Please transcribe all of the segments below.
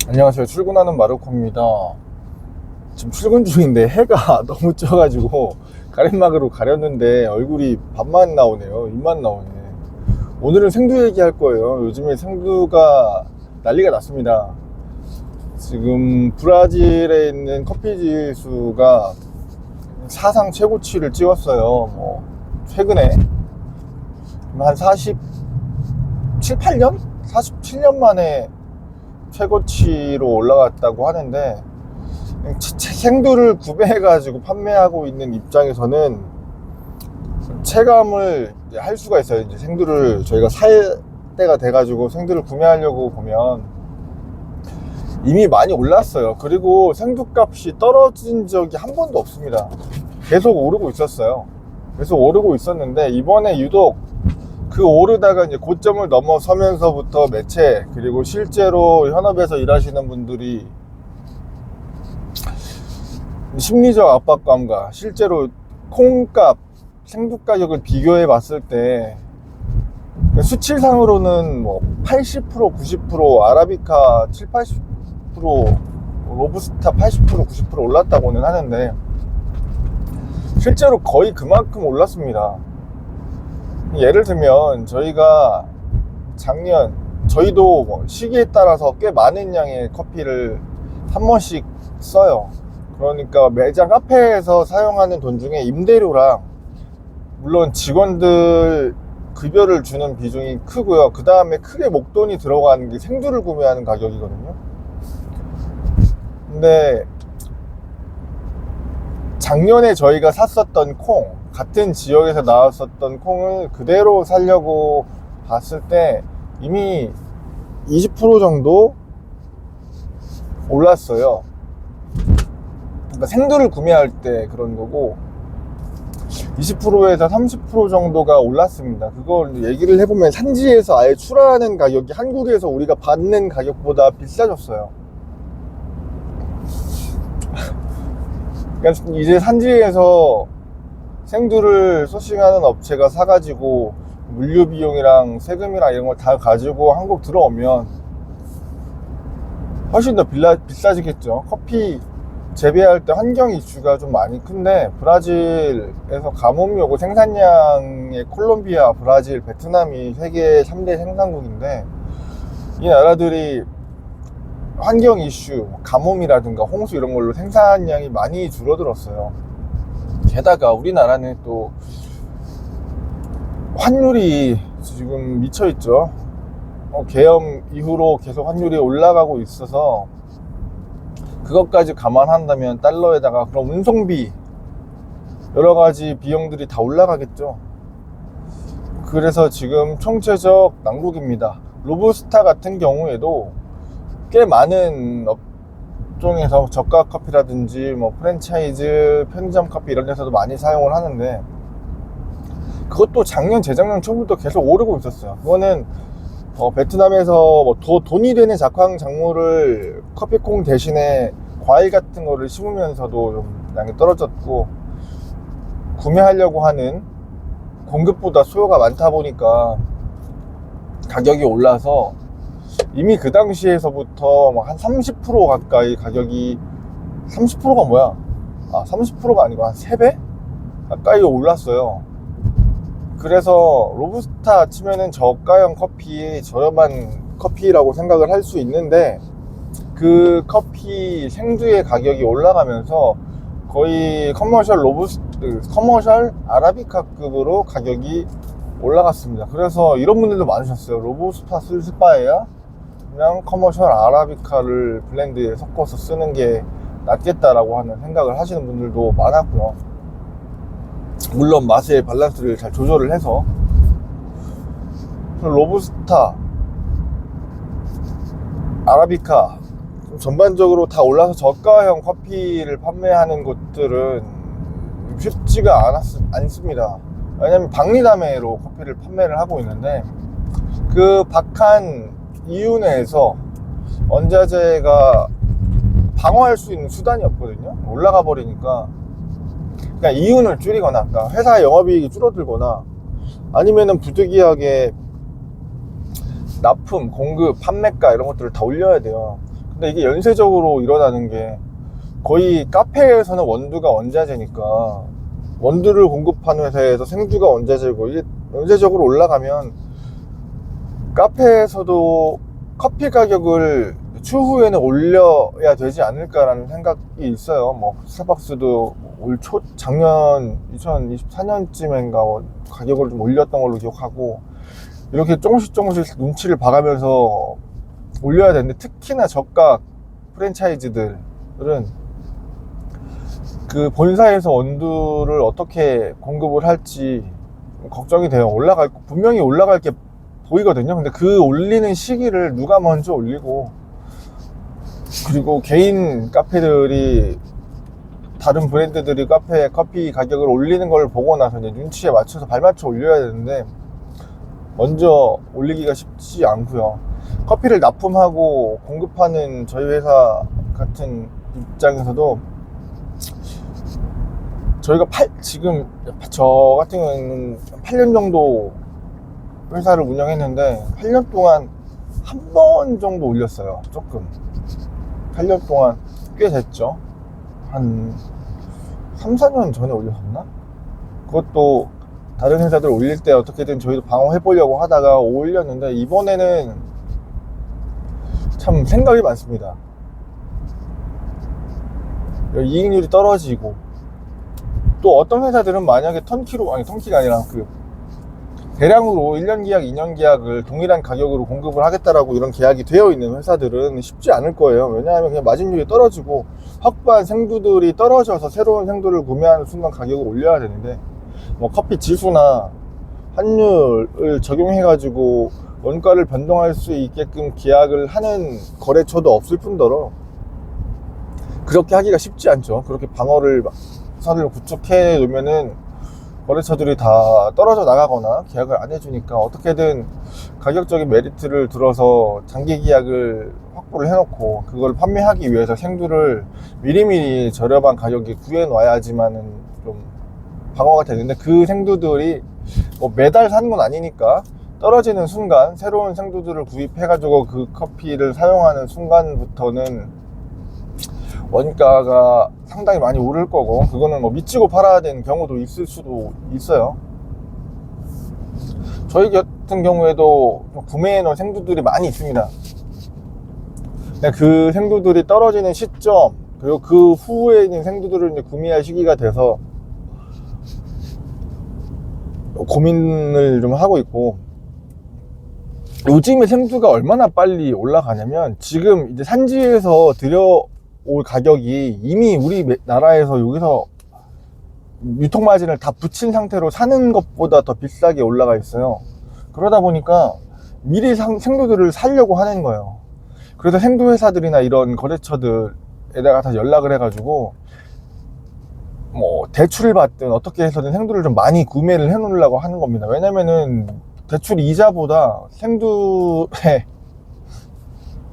안녕하세요. 출근하는 마르코입니다. 지금 출근 중인데 해가 너무 쪄가지고 가림막으로 가렸는데 얼굴이 반만 나오네요. 입만 나오네. 오늘은 생두 얘기할 거예요. 요즘에 생두가 난리가 났습니다. 지금 브라질에 있는 커피 지수가 사상 최고치를 찍었어요. 최근에 한 47, 8년? 47년 만에 최고치로 올라갔다고 하는데, 생두를 구매해가지고 판매하고 있는 입장에서는 체감을 할 수가 있어요. 이제 생두를 저희가 살 때가 돼가지고 생두를 구매하려고 보면 이미 많이 올랐어요. 그리고 생두 값이 떨어진 적이 한 번도 없습니다. 계속 오르고 있었어요. 계속 오르고 있었는데, 이번에 유독 그 오르다가 이제 고점을 넘어서면서부터 매체, 그리고 실제로 현업에서 일하시는 분들이 심리적 압박감과 실제로 콩값, 생두 가격을 비교해 봤을 때 수치상으로는 80%, 90%, 아라비카 7, 80%, 로부스타 80%, 90% 올랐다고는 하는데, 실제로 거의 그만큼 올랐습니다. 예를 들면 저희가 작년, 저희도 시기에 따라서 꽤 많은 양의 커피를 한 번씩 써요. 그러니까 매장 카페에서 사용하는 돈 중에 임대료랑 물론 직원들 급여를 주는 비중이 크고요. 그 다음에 크게 목돈이 들어가는 게 생두를 구매하는 가격이거든요. 근데 작년에 저희가 샀었던 콩, 같은 지역에서 나왔었던 콩을 그대로 살려고 봤을 때 이미 20% 정도 올랐어요. 그러니까 생두를 구매할 때 그런 거고, 20%에서 30% 정도가 올랐습니다. 그걸 얘기를 해보면 산지에서 아예 출하하는 가격이 한국에서 우리가 받는 가격보다 비싸졌어요. 그러니까 이제 산지에서 생두를 소싱하는 업체가 사가지고 물류 비용이랑 세금이랑 이런 걸 다 가지고 한국 들어오면 훨씬 더 비싸지겠죠. 커피 재배할 때 환경 이슈가 좀 많이 큰데, 브라질에서 가뭄이 오고 생산량의 콜롬비아, 브라질, 베트남이 세계 3대 생산국인데, 이 나라들이 환경 이슈, 가뭄이라든가 홍수 이런 걸로 생산량이 많이 줄어들었어요. 게다가 우리나라는 또 환율이 지금 미쳐있죠. 계엄 이후로 계속 환율이 올라가고 있어서 그것까지 감안한다면 달러에다가 그럼 운송비, 여러가지 비용들이 다 올라가겠죠. 그래서 지금 총체적 난국입니다. 로부스타 같은 경우에도 꽤 많은 업종에서 저가 커피라든지 프랜차이즈, 편의점 커피 이런 데서도 많이 사용을 하는데, 그것도 작년, 재작년 초부터 계속 오르고 있었어요. 그거는 베트남에서 돈이 되는 작황 작물을 커피콩 대신에 과일 같은 거를 심으면서도 좀 양이 떨어졌고, 구매하려고 하는 공급보다 수요가 많다 보니까 가격이 올라서 이미 그 당시에서부터 한 30% 가까이 가격이, 30%가 뭐야? 30%가 아니고 한 3배 가까이 올랐어요. 그래서 로부스타 치면은 저가형 커피, 저렴한 커피라고 생각을 할 수 있는데, 그 커피 생두의 가격이 올라가면서 거의 커머셜 아라비카급으로 가격이 올라갔습니다. 그래서 이런 분들도 많으셨어요. 로부스타 쓸 바에야 그냥 커머셜 아라비카를 블렌드에 섞어서 쓰는 게 낫겠다라고 하는 생각을 하시는 분들도 많았고요. 물론 맛의 밸런스를 잘 조절을 해서. 로부스타, 아라비카 전반적으로 다 올라서 저가형 커피를 판매하는 곳들은 쉽지가 않습니다. 왜냐면 박리담회로 커피를 판매를 하고 있는데, 그 박한 이유 내에서 원자재가 방어할 수 있는 수단이 없거든요. 올라가 버리니까 그냥 이윤을 줄이거나, 그러니까 회사 영업이익이 줄어들거나, 아니면은 부득이하게 납품, 공급, 판매가 이런 것들을 다 올려야 돼요. 근데 이게 연쇄적으로 일어나는 게 거의 카페에서는 원두가 원자재니까 원두를 공급하는 회사에서 생두가 원자재고 이게 연쇄적으로 올라가면 카페에서도 커피 가격을 추후에는 올려야 되지 않을까라는 생각이 있어요. 뭐 스타벅스도 작년 2024년쯤인가 가격을 좀 올렸던 걸로 기억하고, 이렇게 조금씩 눈치를 봐가면서 올려야 되는데, 특히나 저가 프랜차이즈들은 그 본사에서 원두를 어떻게 공급을 할지 걱정이 돼요. 분명히 올라갈 게 보이거든요. 근데 그 올리는 시기를 누가 먼저 올리고, 그리고 개인 카페들이, 다른 브랜드들이 커피 가격을 올리는 걸 보고 나서 이제 눈치에 맞춰서 발맞춰 올려야 되는데, 먼저 올리기가 쉽지 않고요. 커피를 납품하고 공급하는 저희 회사 같은 입장에서도, 저희가 지금 저 같은 경우는 8년 정도 회사를 운영했는데 8년 동안 한 번 정도 올렸어요. 조금 8년 동안 꽤 됐죠. 한 3, 4년 전에 올렸었나? 그것도 다른 회사들 올릴 때 어떻게든 저희도 방어해 보려고 하다가 올렸는데, 이번에는 참 생각이 많습니다. 이익률이 떨어지고, 또 어떤 회사들은 만약에 턴키가 아니라 대량으로 1년 계약, 2년 계약을 동일한 가격으로 공급을 하겠다라고 이런 계약이 되어 있는 회사들은 쉽지 않을 거예요. 왜냐하면 그냥 마진율이 떨어지고 확보한 생두들이 떨어져서 새로운 생두를 구매하는 순간 가격을 올려야 되는데, 뭐 커피 지수나 환율을 적용해가지고 원가를 변동할 수 있게끔 계약을 하는 거래처도 없을 뿐더러 그렇게 하기가 쉽지 않죠. 그렇게 선을 구축해 놓으면은 거래처들이 다 떨어져 나가거나 계약을 안 해주니까 어떻게든 가격적인 메리트를 들어서 장기 계약을 확보를 해놓고 그걸 판매하기 위해서 생두를 미리미리 저렴한 가격에 구해 놔야지만은 좀 방어가 되는데, 그 생두들이 뭐 매달 사는 건 아니니까 떨어지는 순간 새로운 생두들을 구입해 가지고 그 커피를 사용하는 순간부터는 원가가 상당히 많이 오를 거고, 그거는 뭐 미치고 팔아야 되는 경우도 있을 수도 있어요. 저희 같은 경우에도 구매해 놓은 생두들이 많이 있습니다. 그 생두들이 떨어지는 시점, 그리고 그 후에 있는 생두들을 이제 구매할 시기가 돼서 고민을 좀 하고 있고, 요즘에 생두가 얼마나 빨리 올라가냐면, 지금 이제 산지에서 들여올 가격이 이미 우리나라에서 여기서 유통마진을 다 붙인 상태로 사는 것보다 더 비싸게 올라가 있어요. 그러다 보니까 미리 생두들을 사려고 하는 거예요. 그래서 생두 회사들이나 이런 거래처들에다가 다 연락을 해가지고 뭐 대출을 받든 어떻게 해서든 생두를 좀 많이 구매를 해 놓으려고 하는 겁니다. 왜냐면은 대출 이자보다 생두의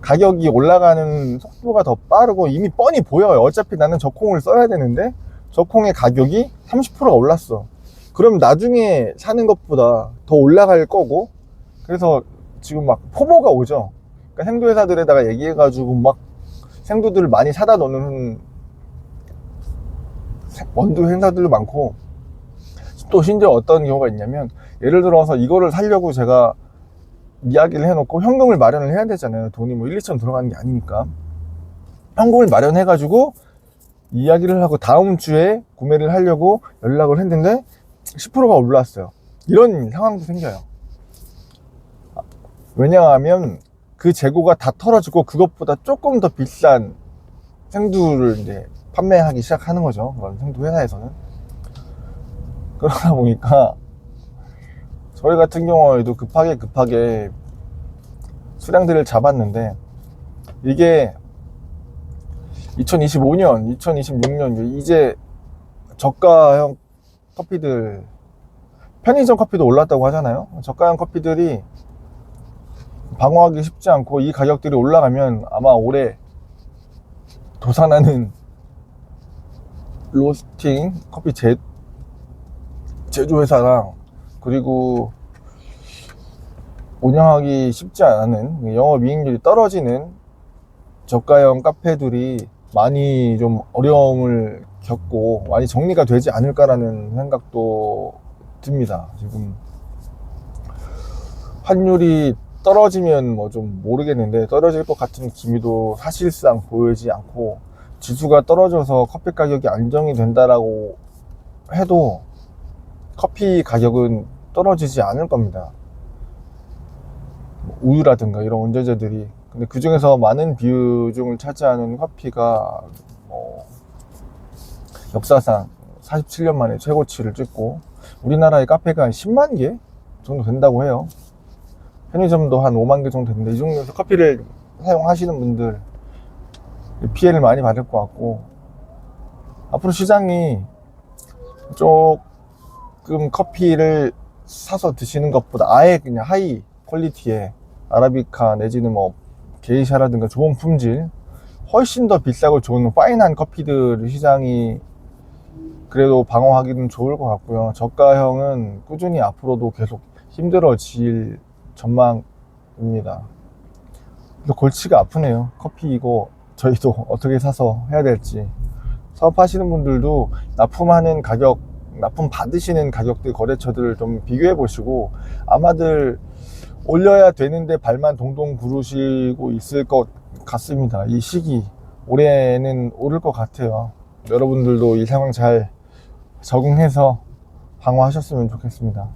가격이 올라가는 속도가 더 빠르고 이미 뻔히 보여요. 어차피 나는 저 콩을 써야 되는데 저 콩의 가격이 30%가 올랐어. 그럼 나중에 사는 것보다 더 올라갈 거고, 그래서 지금 막 포모가 오죠. 그러니까 생두 회사들에다가 얘기해가지고 막 생두들을 많이 사다 놓는 원두 회사들도 많고, 또 심지어 어떤 경우가 있냐면, 예를 들어서 이거를 사려고 제가 이야기를 해놓고 현금을 마련을 해야 되잖아요. 돈이 뭐 1, 2천 들어가는 게 아니니까. 현금을 마련해가지고 이야기를 하고 다음 주에 구매를 하려고 연락을 했는데 10%가 올랐어요. 이런 상황도 생겨요. 왜냐하면 그 재고가 다 털어지고 그것보다 조금 더 비싼 생두를 이제 판매하기 시작하는 거죠. 그런 생두 회사에서는. 그러다 보니까 저희 같은 경우에도 급하게 수량들을 잡았는데, 이게 2025년, 2026년 이제 저가형 커피들, 편의점 커피도 올랐다고 하잖아요. 저가형 커피들이 방어하기 쉽지 않고, 이 가격들이 올라가면 아마 올해 도산하는 로스팅 커피 제조회사랑, 그리고 운영하기 쉽지 않은 영업이익률이 떨어지는 저가형 카페들이 많이 좀 어려움을 겪고 많이 정리가 되지 않을까라는 생각도 듭니다. 지금 환율이 떨어지면 뭐 좀 모르겠는데 떨어질 것 같은 기미도 사실상 보이지 않고, 지수가 떨어져서 커피 가격이 안정이 된다라고 해도 커피 가격은 떨어지지 않을 겁니다. 우유라든가 이런 원재료들이. 근데 그 중에서 많은 비중을 차지하는 커피가 역사상 47년 만에 최고치를 찍고, 우리나라의 카페가 한 10만 개 정도 된다고 해요. 편의점도 한 5만 개 정도 되는데, 이 정도에서 커피를 사용하시는 분들 피해를 많이 받을 것 같고, 앞으로 시장이 조금 커피를 사서 드시는 것보다 아예 그냥 하이 퀄리티의 아라비카 내지는 뭐 게이샤라든가 좋은 품질, 훨씬 더 비싸고 좋은 파인한 커피들 시장이 그래도 방어하기는 좋을 것 같고요. 저가형은 꾸준히 앞으로도 계속 힘들어질 전망입니다. 그래서 골치가 아프네요. 커피 이거 저희도 어떻게 사서 해야 될지. 사업하시는 분들도 납품하는 가격, 납품 받으시는 가격들, 거래처들을 좀 비교해 보시고, 아마들 올려야 되는데 발만 동동 구르시고 있을 것 같습니다. 이 시기 올해는 오를 것 같아요. 여러분들도 이 상황 잘 적응해서 방어하셨으면 좋겠습니다.